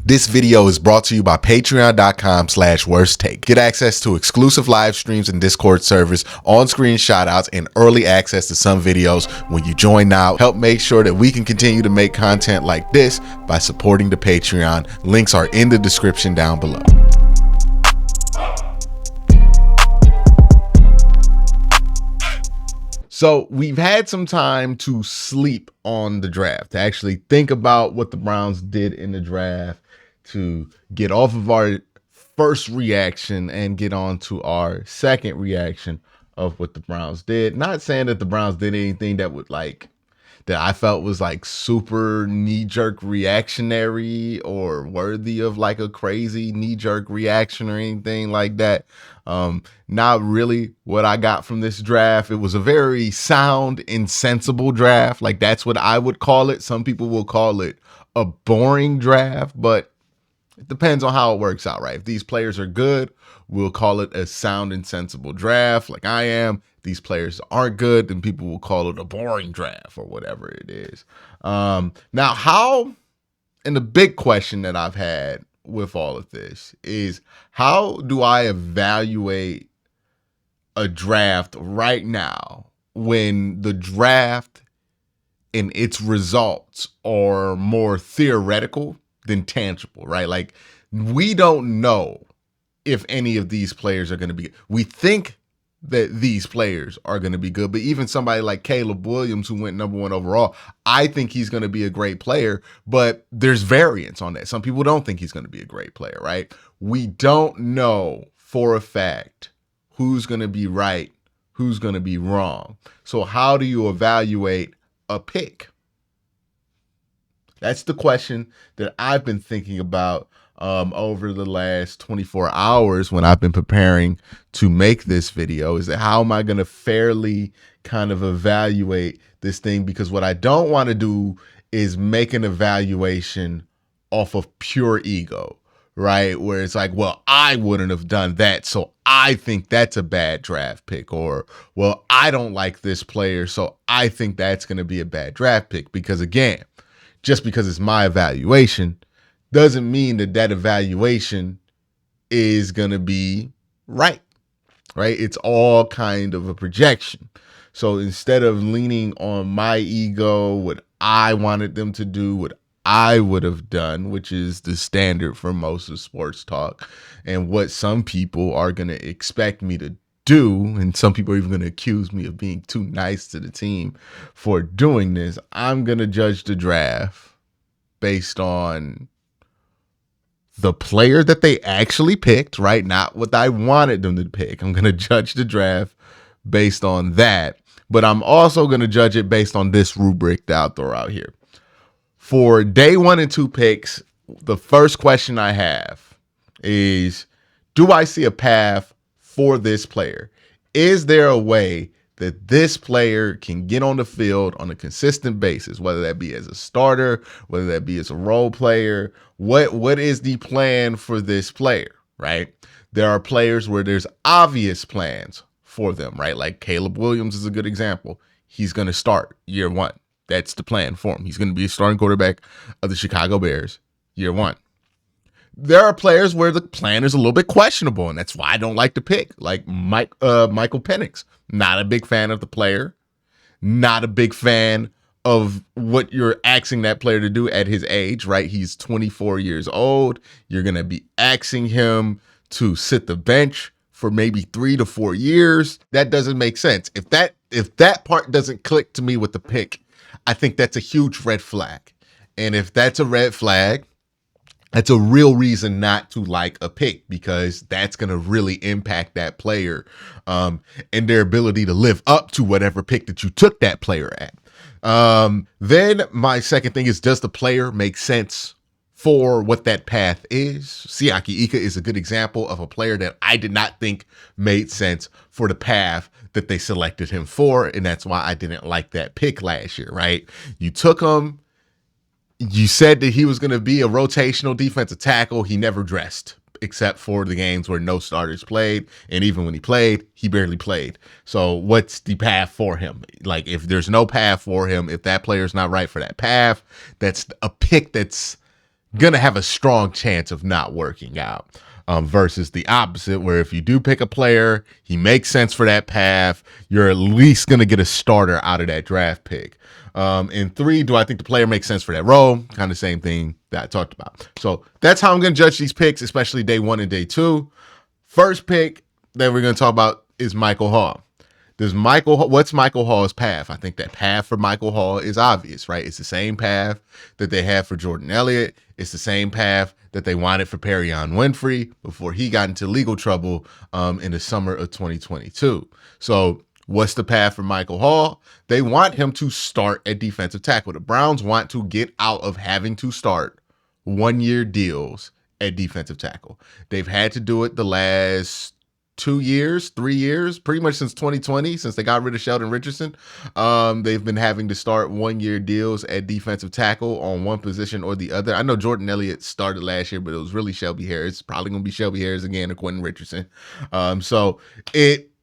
This video is brought to you by patreon.com/worsttake. Get access to exclusive live streams and Discord servers, on-screen shoutouts, and early access to some videos when you join now. Help make sure that we can continue to make content like this by supporting the Patreon. Links are in the description down below. So we've had some time to sleep on the draft, to actually think about what the Browns did in the draft, to get off of our first reaction and get on to our second reaction of what the Browns did. Not saying that the Browns did anything that I felt was like super knee-jerk reactionary or worthy of like a crazy knee-jerk reaction or anything like that. Not really what I got from this draft. It was a very sound and sensible draft. Like, that's what I would call it. Some people will call it a boring draft, but it depends on how it works out, right? If these players are good, we'll call it a sound and sensible draft like I am. If these players aren't good, then people will call it a boring draft or whatever it is. And the big question that I've had with all of this is, how do I evaluate a draft right now when the draft and its results are more theoretical than tangible, right? Like, we don't know if any of these players are going to be good. We think that these players are going to be good, but even somebody like Caleb Williams, who went #1 overall, I think he's going to be a great player, but there's variance on that. Some people don't think he's going to be a great player, right? We don't know for a fact who's going to be right, who's going to be wrong. So how do you evaluate a pick? That's the question that I've been thinking about over the last 24 hours when I've been preparing to make this video. Is that how am I going to fairly kind of evaluate this thing? Because what I don't want to do is make an evaluation off of pure ego, right? Where it's like, well, I wouldn't have done that, so I think that's a bad draft pick. Or, well, I don't like this player, so I think that's going to be a bad draft pick. Because again, just because it's my evaluation doesn't mean that that evaluation is going to be right? It's all kind of a projection. So instead of leaning on my ego, what I wanted them to do, what I would have done, which is the standard for most of sports talk, and what some people are going to expect me to do, and some people are even going to accuse me of being too nice to the team for doing this, I'm going to judge the draft based on the player that they actually picked, right? Not what I wanted them to pick. I'm going to judge the draft based on that, but I'm also going to judge it based on this rubric that I'll throw out here. For day 1 and 2 picks, the first question I have is, do I see a path for this player? Is there a way that this player can get on the field on a consistent basis, whether that be as a starter, whether that be as a role player? What is the plan for this player, right? There are players where there's obvious plans for them, right? Like Caleb Williams is a good example. He's going to start year 1. That's the plan for him. He's going to be a starting quarterback of the Chicago Bears year 1. There are players where the plan is a little bit questionable, and that's why I don't like to pick, like Michael Penix. Not a big fan of the player. Not a big fan of what you're asking that player to do at his age, right? He's 24 years old. You're going to be asking him to sit the bench for maybe 3 to 4 years. That doesn't make sense. If that part doesn't click to me with the pick, I think that's a huge red flag. And if that's a red flag, that's a real reason not to like a pick, because that's going to really impact that player and their ability to live up to whatever pick that you took that player at. Then my second thing is, does the player make sense for what that path is? Siaki Ika is a good example of a player that I did not think made sense for the path that they selected him for, and that's why I didn't like that pick last year, right? You took him. You said that he was going to be a rotational defensive tackle. He never dressed except for the games where no starters played. And even when he played, he barely played. So what's the path for him? Like, if there's no path for him, if that player's not right for that path, that's a pick that's gonna have a strong chance of not working out. Versus the opposite, where if you do pick a player, he makes sense for that path, you're at least gonna get a starter out of that draft pick. And three, do I think the player makes sense for that role? Kind of same thing that I talked about. So that's how I'm gonna judge these picks, especially day one and day two. First pick that we're gonna talk about is Michael Hall. What's Michael Hall's path? I think that path for Michael Hall is obvious, right? It's the same path that they had for Jordan Elliott. It's the same path that they wanted for Perion Winfrey before he got into legal trouble in the summer of 2022. So what's the path for Michael Hall? They want him to start at defensive tackle. The Browns want to get out of having to start 1-year deals at defensive tackle. They've had to do it the last 2 years, 3 years, pretty much since 2020, since they got rid of Sheldon Richardson. They've been having to start 1-year deals at defensive tackle on one position or the other. I know Jordan Elliott started last year, but it was really Shelby Harris. Probably going to be Shelby Harris again or Quentin Richardson.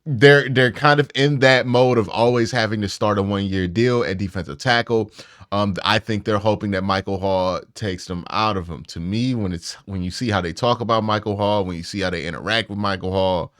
They're kind of in that mode of always having to start a 1-year deal at defensive tackle. I think they're hoping that Michael Hall takes them out of them. To me, when you see how they talk about Michael Hall, when you see how they interact with Michael Hall,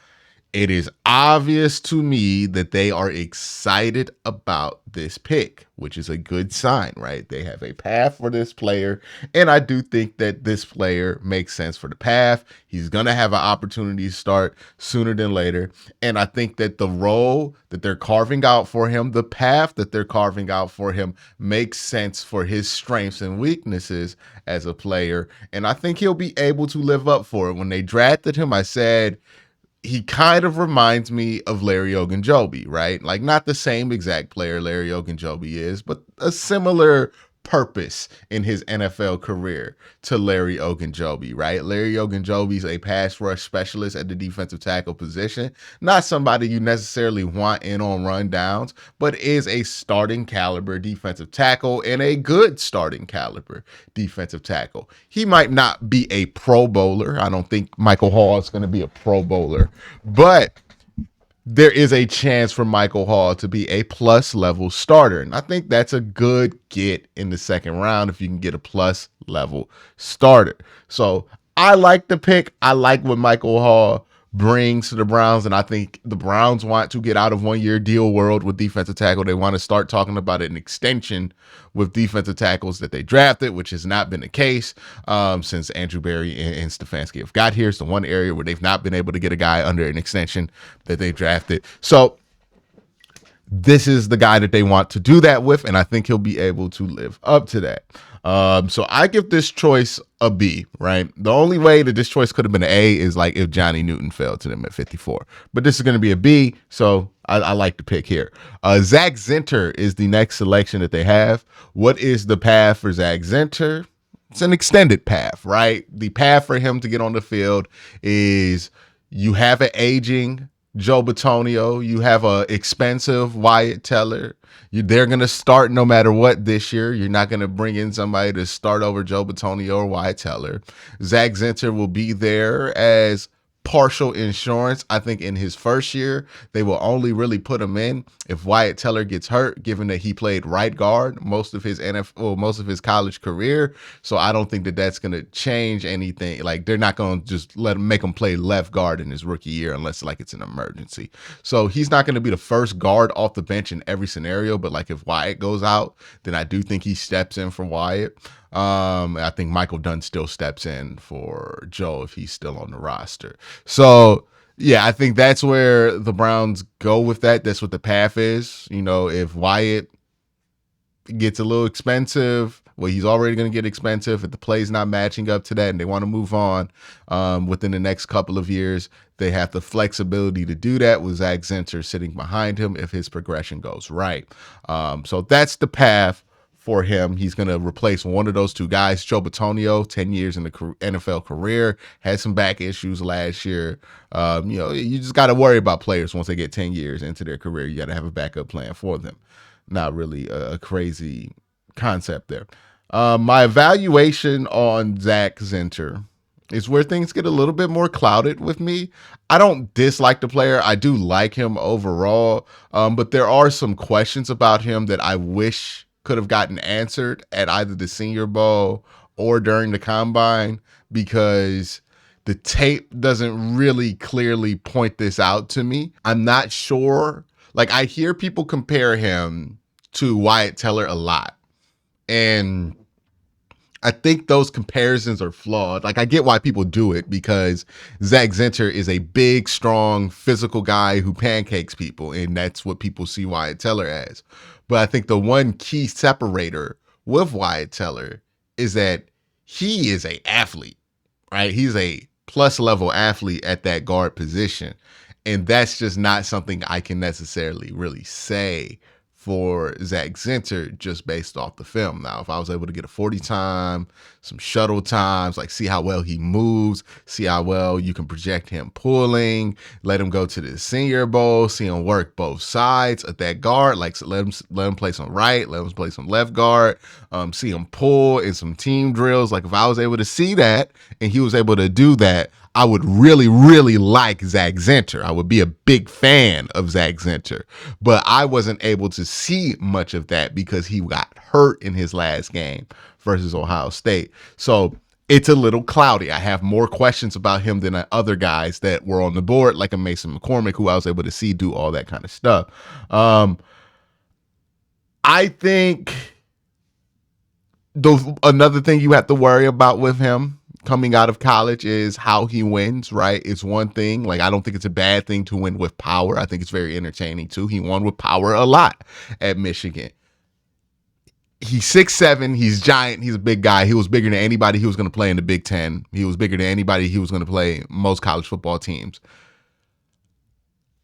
it is obvious to me that they are excited about this pick, which is a good sign, right? They have a path for this player, and I do think that this player makes sense for the path. He's going to have an opportunity to start sooner than later, and I think that the role that they're carving out for him, the path that they're carving out for him, makes sense for his strengths and weaknesses as a player, and I think he'll be able to live up for it. When they drafted him, I said, he kind of reminds me of Larry Ogunjobi, right? Like not the same exact player Larry Ogunjobi is, but a similar purpose in his NFL career to Larry Ogunjobi, right? Larry Ogunjobi's a pass rush specialist at the defensive tackle position. Not somebody you necessarily want in on rundowns, but is a starting caliber defensive tackle and a good starting caliber defensive tackle. He might not be a Pro Bowler. I don't think Michael Hall is going to be a Pro Bowler, but there is a chance for Michael Hall to be a plus level starter. And I think that's a good get in the second round if you can get a plus level starter. So I like the pick. I like what Michael Hall brings to the Browns. And I think the Browns want to get out of 1-year deal world with defensive tackle. They want to start talking about an extension with defensive tackles that they drafted, which has not been the case since Andrew Berry and Stefanski have got here. It's the one area where they've not been able to get a guy under an extension that they drafted. So this is the guy that they want to do that with, and I think he'll be able to live up to that. So I give this choice a B, right? The only way that this choice could have been an A is like if Johnny Newton fell to them at 54. But this is going to be a B, so I like the pick here. Zach Zinter is the next selection that they have. What is the path for Zach Zinter? It's an extended path, right? The path for him to get on the field is you have an aging Joe Bitonio, you have a expensive Wyatt Teller. They're going to start no matter what this year. You're not going to bring in somebody to start over Joe Bitonio or Wyatt Teller. Zach Zinter will be there as partial insurance. I think in his first year, they will only really put him in if Wyatt Teller gets hurt, given that he played right guard most of his most of his college career. So I don't think that that's going to change anything. Like they're not going to just make him play left guard in his rookie year unless like it's an emergency. So he's not going to be the first guard off the bench in every scenario. But like if Wyatt goes out, then I do think he steps in for Wyatt. I think Michael Dunn still steps in for Joe if he's still on the roster. So, yeah, I think that's where the Browns go with that. That's what the path is. You know, if Wyatt gets a little expensive, well, he's already going to get expensive. If the play's not matching up to that and they want to move on within the next couple of years, they have the flexibility to do that with Zach Zinter sitting behind him if his progression goes right. So that's the path for him. He's going to replace one of those two guys. Joe Bitonio, 10 years in the NFL career, had some back issues last year. You just got to worry about players once they get 10 years into their career. You got to have a backup plan for them. Not really a crazy concept there. My evaluation on Zach Zinter is where things get a little bit more clouded with me. I don't dislike the player. I do like him overall, but there are some questions about him that I wish could have gotten answered at either the Senior Bowl or during the combine because the tape doesn't really clearly point this out to me. I'm not sure. Like, I hear people compare him to Wyatt Teller a lot. And I think those comparisons are flawed. Like, I get why people do it because Zach Zinter is a big, strong, physical guy who pancakes people, and that's what people see Wyatt Teller as. But I think the one key separator with Wyatt Teller is that he is a athlete, right? He's a plus level athlete at that guard position. And that's just not something I can necessarily really say for Zach Zinter just based off the film. Now, if I was able to get a 40 time, some shuttle times, like see how well he moves, see how well you can project him pulling, let him go to the Senior Bowl, see him work both sides at that guard, like so let him play some right, let him play some left guard, see him pull in some team drills. Like if I was able to see that and he was able to do that, I would really, really like Zach Zinter. I would be a big fan of Zach Zinter, but I wasn't able to see much of that because he got hurt in his last game versus Ohio State. So it's a little cloudy. I have more questions about him than other guys that were on the board, like a Mason McCormick, who I was able to see do all that kind of stuff. I think another thing you have to worry about with him coming out of college is how he wins, right? It's one thing. Like, I don't think it's a bad thing to win with power. I think it's very entertaining too. He won with power a lot at Michigan. He's 6'7", he's giant, he's a big guy. He was bigger than anybody he was going to play in the Big Ten. He was bigger than anybody he was going to play most college football teams.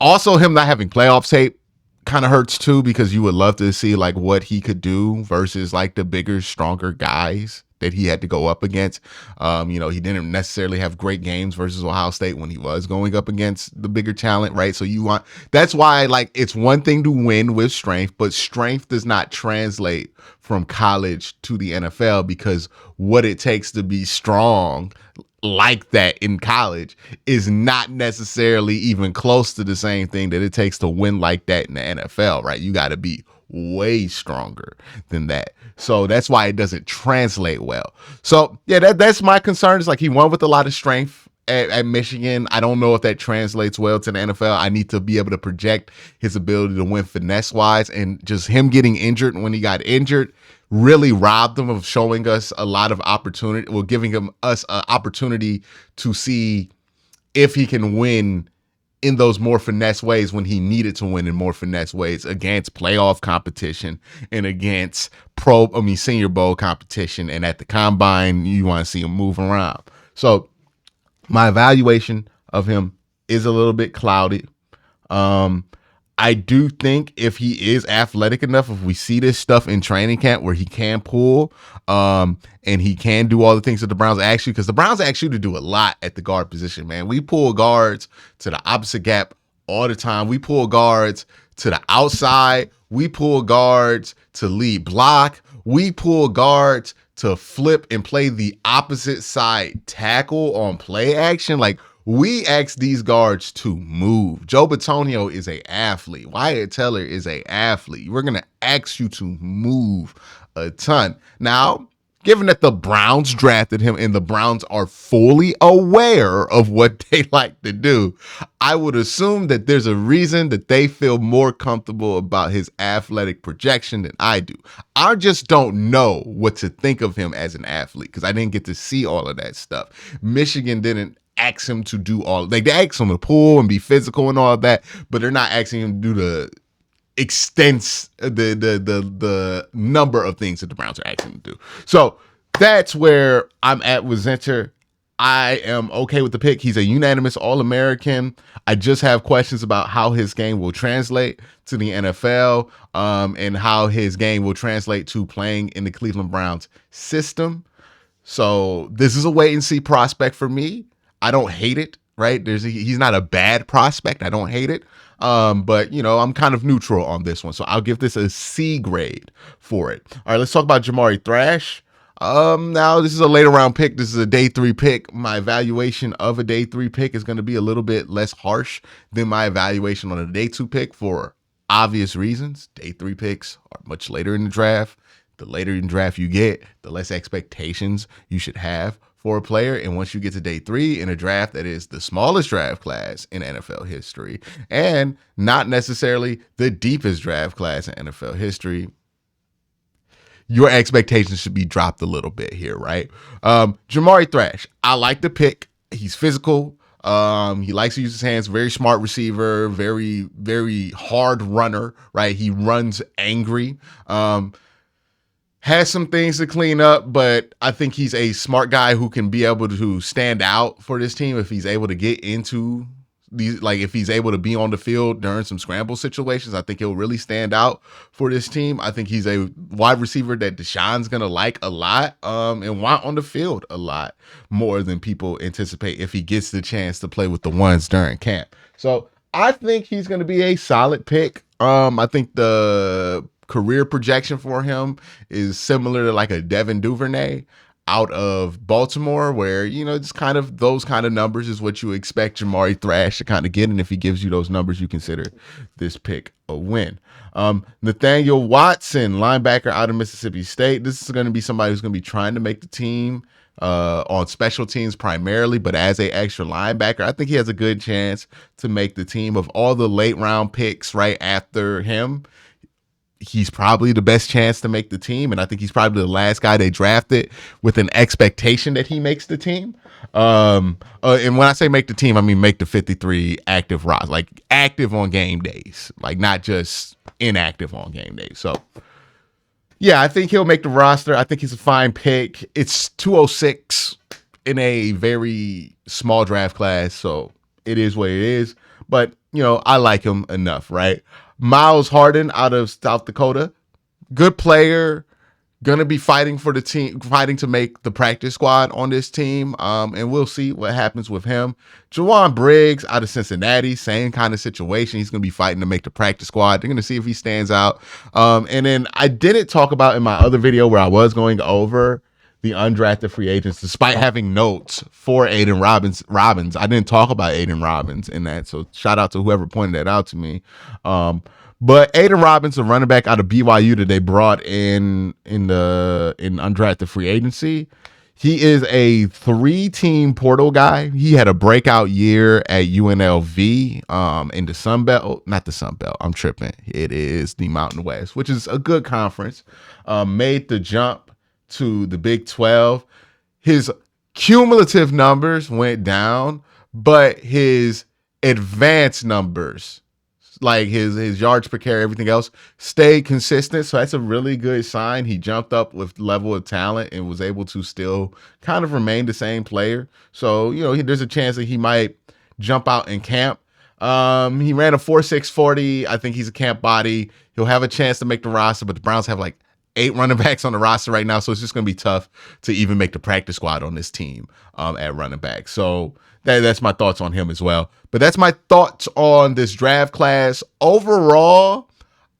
Also, him not having playoff tape kind of hurts too, because you would love to see like what he could do versus like the bigger, stronger guys that he had to go up against. He didn't necessarily have great games versus Ohio State when he was going up against the bigger talent, right? So that's why like it's one thing to win with strength, but strength does not translate from college to the NFL because what it takes to be strong like that in college is not necessarily even close to the same thing that it takes to win like that in the NFL, right? You got to be way stronger than that. So that's why it doesn't translate well. So yeah, that's my concern. Is like he won with a lot of strength at Michigan. I don't know if that translates well to the NFL. I need to be able to project his ability to win finesse wise, and just him getting injured when he got injured really robbed him of showing us a lot of opportunity, or giving us an opportunity to see if he can win in those more finesse ways when he needed to win in more finesse ways against playoff competition and against Senior Bowl competition. And at the combine, you want to see him move around. So my evaluation of him is a little bit cloudy. I do think if he is athletic enough, if we see this stuff in training camp where he can pull, and he can do all the things that the Browns ask you, because the Browns ask you to do a lot at the guard position, man. We pull guards to the opposite gap all the time. We pull guards to the outside. We pull guards to lead block. We pull guards to flip and play the opposite side tackle on play action. Like, we ask these guards to move. Joe Bitonio is an athlete. Wyatt Teller is an athlete. We're going to ask you to move a ton. Now, given that the Browns drafted him and the Browns are fully aware of what they like to do, I would assume that there's a reason that they feel more comfortable about his athletic projection than I do. I just don't know what to think of him as an athlete because I didn't get to see all of that stuff. Michigan didn't ask him to do all. They ask him to pull and be physical and all of that, but they're not asking him to do the the number of things that the Browns are asking him to do. So that's where I'm at with Zinter. I am okay with the pick. He's a unanimous All-American. I just have questions about how his game will translate to the NFL, and how his game will translate to playing in the Cleveland Browns system. So this is a wait and see prospect for me. I don't hate it, right? He's not a bad prospect. I don't hate it. But I'm kind of neutral on this one. So I'll give this a C grade for it. All right, let's talk about Jamari Thrash. Now this is a later round pick. This is a day 3 pick. My evaluation of a day 3 pick is going to be a little bit less harsh than my evaluation on a day 2 pick for obvious reasons. Day 3 picks are much later in the draft. the later in draft you get, the less expectations you should have for a player. And once you get to day 3 in a draft that is the smallest draft class in NFL history and not necessarily the deepest draft class in NFL history, your expectations should be dropped a little bit here, right? Jamari Thrash, I like the pick. He's physical. He likes to use his hands. Very smart receiver. Very, very hard runner, right? He runs angry. Has some things to clean up, but I think he's a smart guy who can be able to stand out for this team if he's able to get into these, like if he's able to be on the field during some scramble situations. I think he'll really stand out for this team. I think he's a wide receiver that Deshaun's gonna like a lot, and want on the field a lot more than people anticipate if he gets the chance to play with the ones during camp. So I think he's gonna be a solid pick. I think the career projection for him is similar to like a Devin Duvernay out of Baltimore, where, you know, it's kind of those kind of numbers is what you expect Jamari Thrash to kind of get. And if he gives you those numbers, you consider this pick a win. Nathaniel Watson, linebacker out of Mississippi State. This is going to be somebody who's going to be trying to make the team on special teams primarily, but as a extra linebacker, I think he has a good chance to make the team. Of all the late round picks right after him, he's probably the best chance to make the team. And I think he's probably the last guy they drafted with an expectation that he makes the team. And when I say make the team, I mean make the 53 active roster, like active on game days, like not just inactive on game days. So yeah, I think he'll make the roster. I think he's a fine pick. It's 206 in a very small draft class, so it is what it is. But, you know, I like him enough, right? Miles Harden out of South Dakota, good player, gonna be fighting for the team, fighting to make the practice squad on this team, and we'll see what happens with him. Jawan Briggs out of Cincinnati, same kind of situation. He's gonna be fighting to make the practice squad. They're gonna see if he stands out. And then I didn't talk about in my other video where I was going over the undrafted free agents, despite having notes for Aiden Robbins. I didn't talk about Aiden Robbins in that, so shout out to whoever pointed that out to me. But Aiden Robbins, a running back out of BYU that they brought in undrafted free agency, he is a 3-team portal guy. He had a breakout year at UNLV in the Sun Belt. Not the Sun Belt, I'm tripping. It is the Mountain West, which is a good conference. Made the jump to the Big 12. His cumulative numbers went down, but his advanced numbers, like his yards per carry, everything else, stayed consistent. So that's a really good sign. He jumped up with level of talent and was able to still kind of remain the same player. So, you know, there's a chance that he might jump out in camp. He ran a 4.6 40. I think he's a camp body. He'll have a chance to make the roster, but the Browns have like 8 running backs on the roster right now, so it's just going to be tough to even make the practice squad on this team at running back. So that's my thoughts on him as well. But that's my thoughts on this draft class. Overall,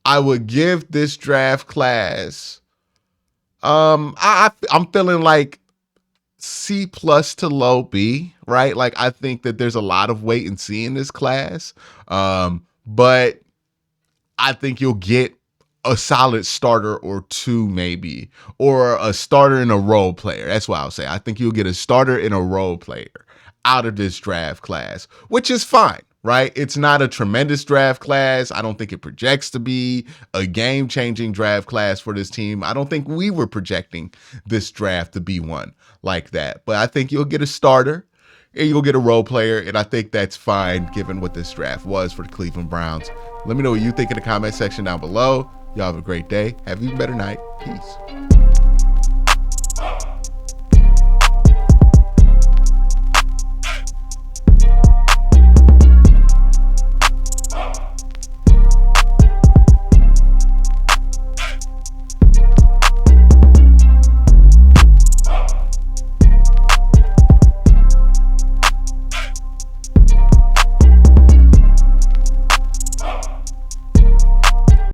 I would give this draft class, I'm feeling like C+ to low B, right? Like I think that there's a lot of wait and see in this class, but I think you'll get a solid starter or two, maybe, or a starter and a role player. That's what I'll say. I think you'll get a starter and a role player out of this draft class, which is fine, right? It's not a tremendous draft class. I don't think it projects to be a game-changing draft class for this team. I don't think we were projecting this draft to be one like that, but I think you'll get a starter and you'll get a role player, and I think that's fine given what this draft was for the Cleveland Browns. Let me know what you think in the comment section down below. Y'all have a great day. Have an even better night. Peace.